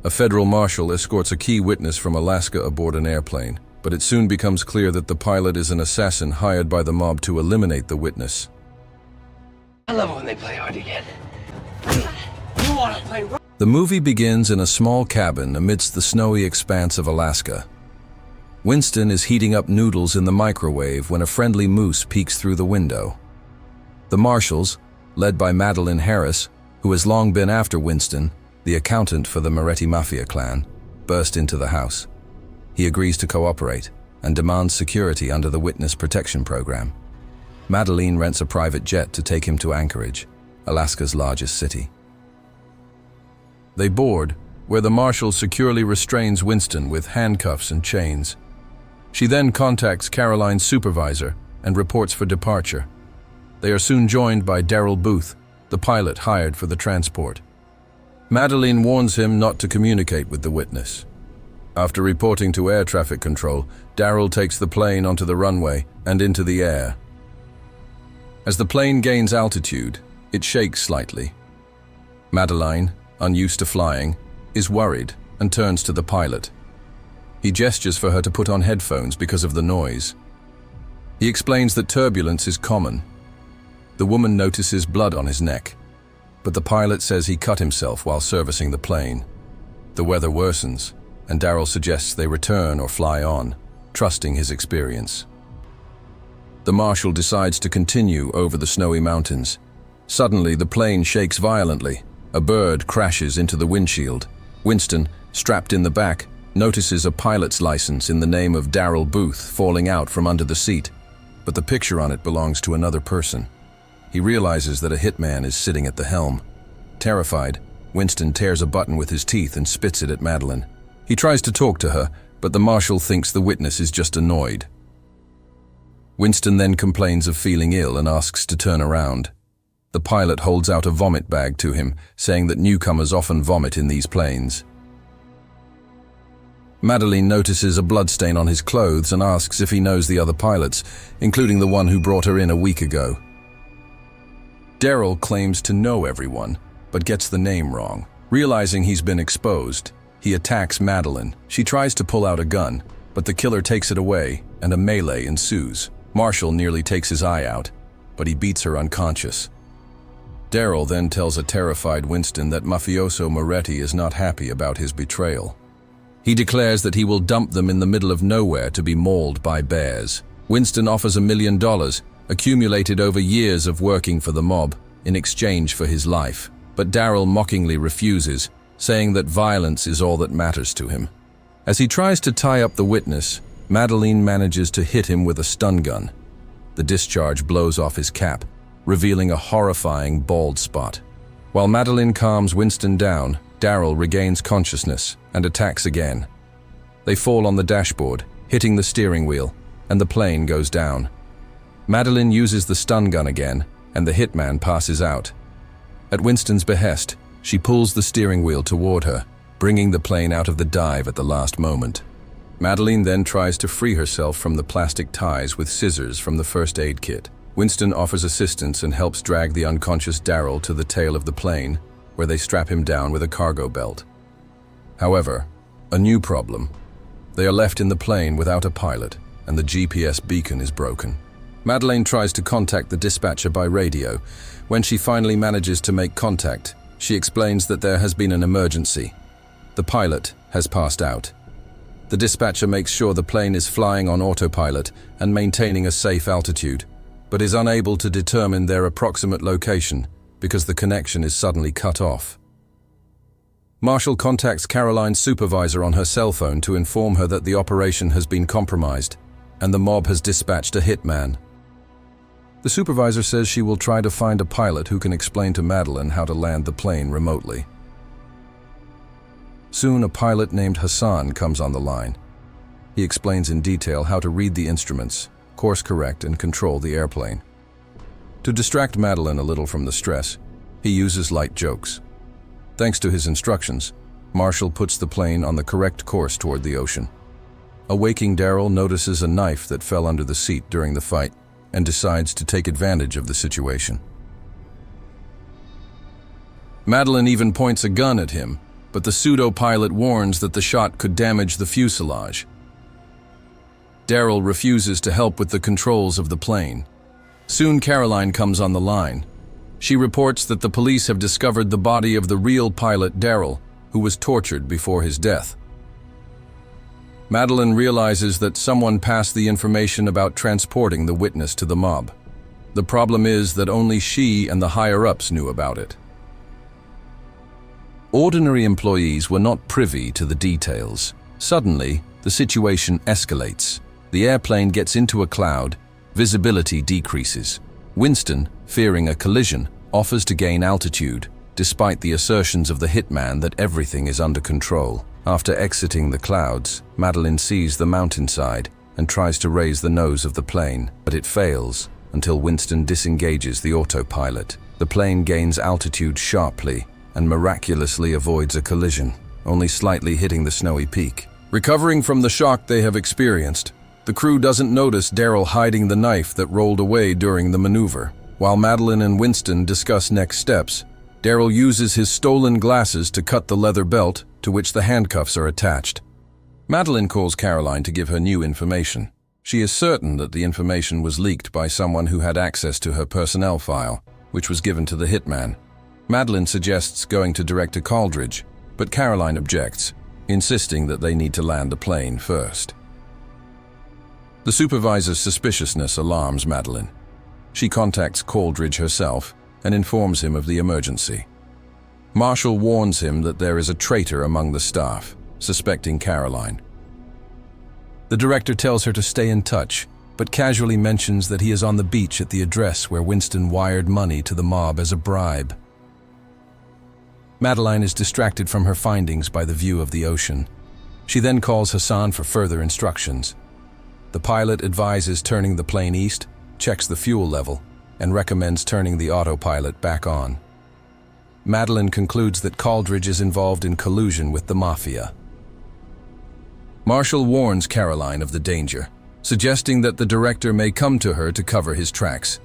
A federal marshal escorts a key witness from Alaska aboard an airplane, but it soon becomes clear that the pilot is an assassin hired by the mob to eliminate the witness. I love it when they play hard to get. You want to play rough? The movie begins in a small cabin amidst the snowy expanse of Alaska. Winston is heating up noodles in the microwave when a friendly moose peeks through the window. The marshals, led by Madeline Harris, who has long been after Winston, the accountant for the Moretti Mafia clan, burst into the house. He agrees to cooperate and demands security under the Witness Protection Program. Madeline rents a private jet to take him to Anchorage, Alaska's largest city. They board, where the marshal securely restrains Winston with handcuffs and chains. She then contacts Caroline's supervisor and reports for departure. They are soon joined by Daryl Booth, the pilot hired for the transport. Madeline warns him not to communicate with the witness. After reporting to air traffic control, Daryl takes the plane onto the runway and into the air. As the plane gains altitude, it shakes slightly. Madeline, unused to flying, is worried and turns to the pilot. He gestures for her to put on headphones because of the noise. He explains that turbulence is common. The woman notices blood on his neck, but the pilot says he cut himself while servicing the plane. The weather worsens, and Daryl suggests they return or fly on, trusting his experience. The marshal decides to continue over the snowy mountains. Suddenly, the plane shakes violently. A bird crashes into the windshield. Winston, strapped in the back, notices a pilot's license in the name of Daryl Booth falling out from under the seat, but the picture on it belongs to another person. He realizes that a hitman is sitting at the helm. Terrified, Winston tears a button with his teeth and spits it at Madeline. He tries to talk to her, but the marshal thinks the witness is just annoyed. Winston then complains of feeling ill and asks to turn around. The pilot holds out a vomit bag to him, saying that newcomers often vomit in these planes. Madeline notices a bloodstain on his clothes and asks if he knows the other pilots, including the one who brought her in a week ago. Daryl claims to know everyone, but gets the name wrong. Realizing he's been exposed, he attacks Madeline. She tries to pull out a gun, but the killer takes it away, and a melee ensues. Marshall nearly takes his eye out, but he beats her unconscious. Daryl then tells a terrified Winston that mafioso Moretti is not happy about his betrayal. He declares that he will dump them in the middle of nowhere to be mauled by bears. Winston offers $1 million, accumulated over years of working for the mob, in exchange for his life. But Daryl mockingly refuses, saying that violence is all that matters to him. As he tries to tie up the witness, Madeline manages to hit him with a stun gun. The discharge blows off his cap, revealing a horrifying bald spot. While Madeline calms Winston down, Daryl regains consciousness and attacks again. They fall on the dashboard, hitting the steering wheel, and the plane goes down. Madeline uses the stun gun again, and the hitman passes out. At Winston's behest, she pulls the steering wheel toward her, bringing the plane out of the dive at the last moment. Madeline then tries to free herself from the plastic ties with scissors from the first aid kit. Winston offers assistance and helps drag the unconscious Daryl to the tail of the plane, where they strap him down with a cargo belt. However, a new problem. They are left in the plane without a pilot, and the GPS beacon is broken. Madeline tries to contact the dispatcher by radio. When she finally manages to make contact, she explains that there has been an emergency. The pilot has passed out. The dispatcher makes sure the plane is flying on autopilot and maintaining a safe altitude, but is unable to determine their approximate location because the connection is suddenly cut off. Marshall contacts Caroline's supervisor on her cell phone to inform her that the operation has been compromised and the mob has dispatched a hitman. The supervisor says she will try to find a pilot who can explain to Madeline how to land the plane remotely. Soon, a pilot named Hassan comes on the line. He explains in detail how to read the instruments, course correct, and control the airplane. To distract Madeline a little from the stress, he uses light jokes. Thanks to his instructions, Marshall puts the plane on the correct course toward the ocean. A waking Daryl notices a knife that fell under the seat during the fight and decides to take advantage of the situation. Madeline even points a gun at him, but the pseudo-pilot warns that the shot could damage the fuselage. Daryl refuses to help with the controls of the plane. Soon Caroline comes on the line. She reports that the police have discovered the body of the real pilot Daryl, who was tortured before his death. Madeline realizes that someone passed the information about transporting the witness to the mob. The problem is that only she and the higher-ups knew about it. Ordinary employees were not privy to the details. Suddenly, the situation escalates. The airplane gets into a cloud, visibility decreases. Winston, fearing a collision, offers to gain altitude, despite the assertions of the hitman that everything is under control. After exiting the clouds, Madeline sees the mountainside and tries to raise the nose of the plane, but it fails until Winston disengages the autopilot. The plane gains altitude sharply and miraculously avoids a collision, only slightly hitting the snowy peak. Recovering from the shock they have experienced, the crew doesn't notice Daryl hiding the knife that rolled away during the maneuver. While Madeline and Winston discuss next steps, Daryl uses his stolen glasses to cut the leather belt to which the handcuffs are attached. Madeline calls Caroline to give her new information. She is certain that the information was leaked by someone who had access to her personnel file, which was given to the hitman. Madeline suggests going to Director Coldridge, but Caroline objects, insisting that they need to land the plane first. The supervisor's suspiciousness alarms Madeline. She contacts Coldridge herself and informs him of the emergency. Marshal warns him that there is a traitor among the staff, suspecting Caroline. The director tells her to stay in touch, but casually mentions that he is on the beach at the address where Winston wired money to the mob as a bribe. Madeline is distracted from her findings by the view of the ocean. She then calls Hassan for further instructions. The pilot advises turning the plane east, checks the fuel level, and recommends turning the autopilot back on. Madeline concludes that Coldridge is involved in collusion with the mafia. Marshal warns Caroline of the danger, suggesting that the director may come to her to cover his tracks.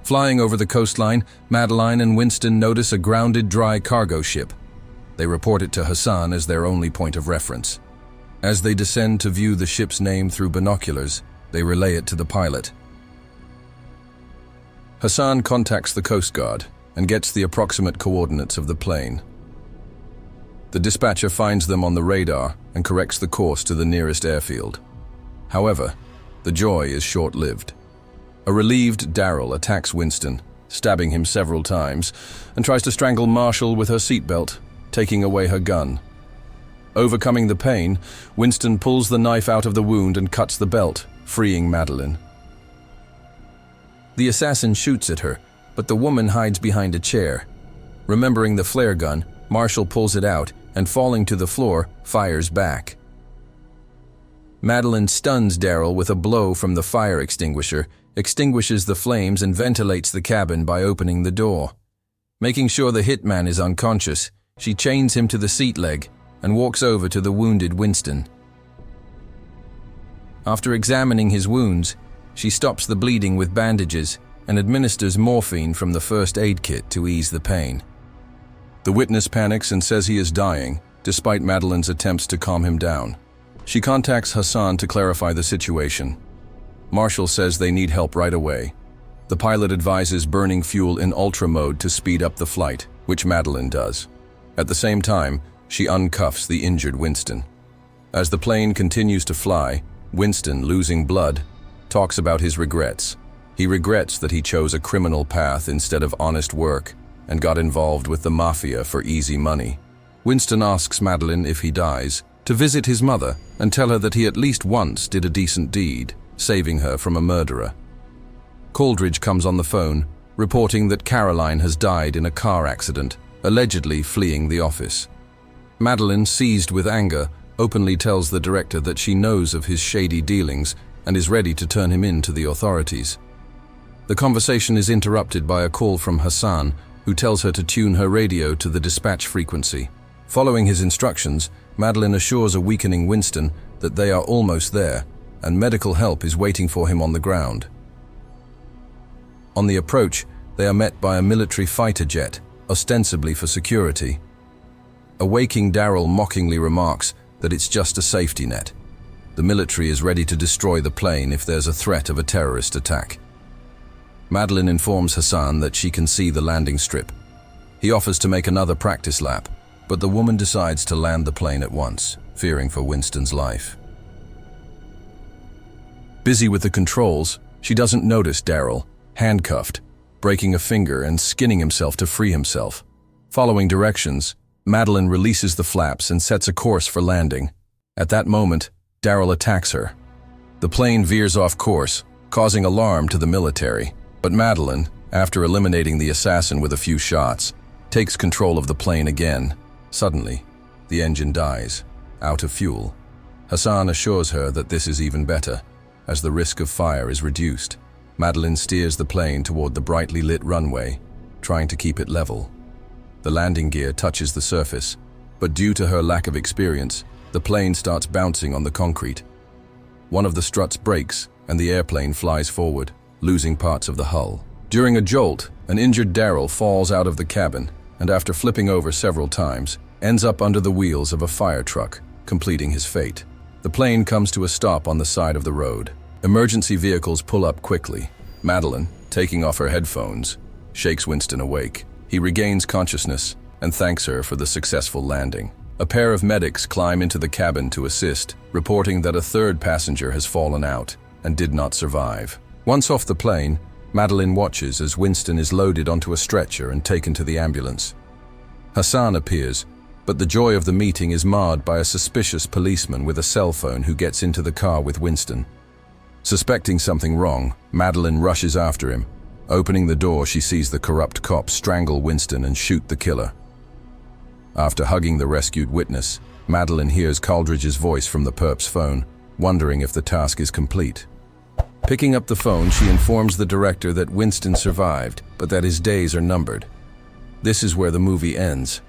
Flying over the coastline, Madeline and Winston notice a grounded dry cargo ship. They report it to Hassan as their only point of reference. As they descend to view the ship's name through binoculars, they relay it to the pilot. Hassan contacts the Coast Guard and gets the approximate coordinates of the plane. The dispatcher finds them on the radar and corrects the course to the nearest airfield. However, the joy is short-lived. A relieved Daryl attacks Winston, stabbing him several times, and tries to strangle Marshal with her seatbelt, taking away her gun. Overcoming the pain, Winston pulls the knife out of the wound and cuts the belt, freeing Madeline. The assassin shoots at her, but the woman hides behind a chair. Remembering the flare gun, Marshal pulls it out and, falling to the floor, fires back. Madeline stuns Daryl with a blow from the fire extinguisher, extinguishes the flames and ventilates the cabin by opening the door. Making sure the hitman is unconscious, she chains him to the seat leg and walks over to the wounded Winston. After examining his wounds, she stops the bleeding with bandages and administers morphine from the first aid kit to ease the pain. The witness panics and says he is dying, despite Madeline's attempts to calm him down. She contacts Hassan to clarify the situation. Marshal says they need help right away. The pilot advises burning fuel in ultra mode to speed up the flight, which Madeline does. At the same time, she uncuffs the injured Winston. As the plane continues to fly, Winston, losing blood, talks about his regrets. He regrets that he chose a criminal path instead of honest work and got involved with the mafia for easy money. Winston asks Madeline, if he dies, to visit his mother and tell her that he at least once did a decent deed, saving her from a murderer. Coldridge comes on the phone, reporting that Caroline has died in a car accident, allegedly fleeing the office. Madeline, seized with anger, openly tells the director that she knows of his shady dealings and is ready to turn him in to the authorities. The conversation is interrupted by a call from Hassan, who tells her to tune her radio to the dispatch frequency. Following his instructions, Madeline assures a weakening Winston that they are almost there and medical help is waiting for him on the ground. On the approach, they are met by a military fighter jet, ostensibly for security. A waking Daryl mockingly remarks that it's just a safety net. The military is ready to destroy the plane if there's a threat of a terrorist attack. Madeline informs Hassan that she can see the landing strip. He offers to make another practice lap, but the woman decides to land the plane at once, fearing for Winston's life. Busy with the controls, she doesn't notice Daryl, handcuffed, breaking a finger and skinning himself to free himself. Following directions, Madeline releases the flaps and sets a course for landing. At that moment, Daryl attacks her. The plane veers off course, causing alarm to the military, but Madeline, after eliminating the assassin with a few shots, takes control of the plane again. Suddenly, the engine dies, out of fuel. Hassan assures her that this is even better, as the risk of fire is reduced. Madeline steers the plane toward the brightly lit runway, trying to keep it level. The landing gear touches the surface, but due to her lack of experience, the plane starts bouncing on the concrete. One of the struts breaks, and the airplane flies forward, losing parts of the hull. During a jolt, an injured Daryl falls out of the cabin, and after flipping over several times, ends up under the wheels of a fire truck, completing his fate. The plane comes to a stop on the side of the road. Emergency vehicles pull up quickly. Madeline, taking off her headphones, shakes Winston awake. He regains consciousness and thanks her for the successful landing. A pair of medics climb into the cabin to assist, reporting that a third passenger has fallen out and did not survive. Once off the plane, Madeline watches as Winston is loaded onto a stretcher and taken to the ambulance. Hassan appears, but the joy of the meeting is marred by a suspicious policeman with a cell phone who gets into the car with Winston. Suspecting something wrong, Madeline rushes after him. Opening the door, she sees the corrupt cop strangle Winston and shoot the killer. After hugging the rescued witness, Madeline hears Coldridge's voice from the perp's phone, wondering if the task is complete. Picking up the phone, she informs the director that Winston survived, but that his days are numbered. This is where the movie ends,